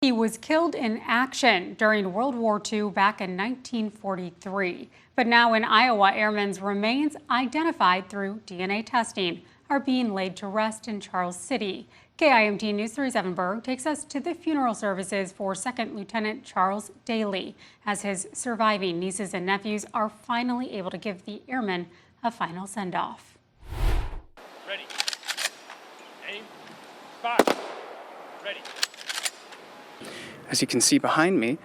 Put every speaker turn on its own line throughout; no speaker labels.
He was killed in action during World War II back in 1943. But now in Iowa, airmen's remains identified through DNA testing are being laid to rest in Charles City. KIMT News 37 Berg takes us to the funeral services for 2nd Lieutenant Charles Daly, as his surviving nieces and nephews are finally able to give the airman a final send-off.
Ready. Aim. Fire. Ready.
As you can see behind me,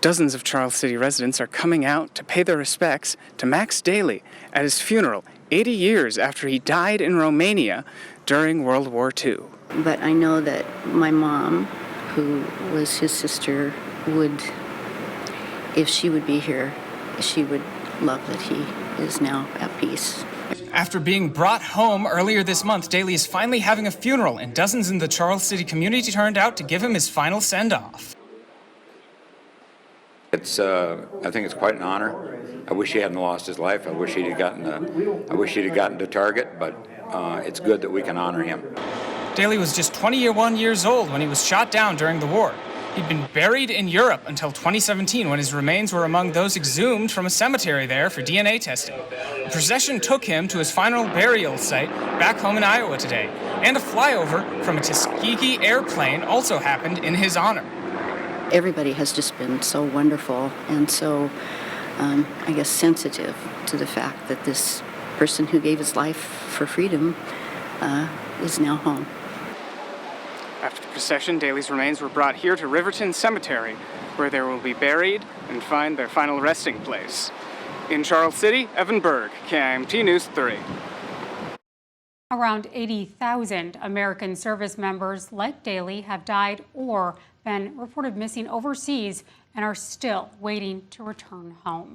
dozens of Charles City residents are coming out to pay their respects to Max Daly at his funeral 80 years after he died in Romania during World War II.
But I know that my mom, who was his sister, would, if she would be here, she would love that he is now at peace.
After being brought home earlier this month, Daly is finally having a funeral, and dozens in the Charles City community turned out to give him his final send-off.
I think it's quite an honor. I wish he hadn't lost his life. I wish he'd have gotten to target, but it's good that we can honor him.
Daly was just 21 years old when he was shot down during the war. He'd been buried in Europe until 2017, when his remains were among those exhumed from a cemetery there for DNA testing. A procession took him to his final burial site back home in Iowa today, and a flyover from a Tuskegee airplane also happened in his honor.
Everybody has just been so wonderful and so, I guess, sensitive to the fact that this person who gave his life for freedom is now home.
After the procession, Daly's remains were brought here to Riverton Cemetery, where they will be buried and find their final resting place. In Charles City, Evan Berg, KIMT News 3.
Around 80,000 American service members like Daly have died or been reported missing overseas and are still waiting to return home.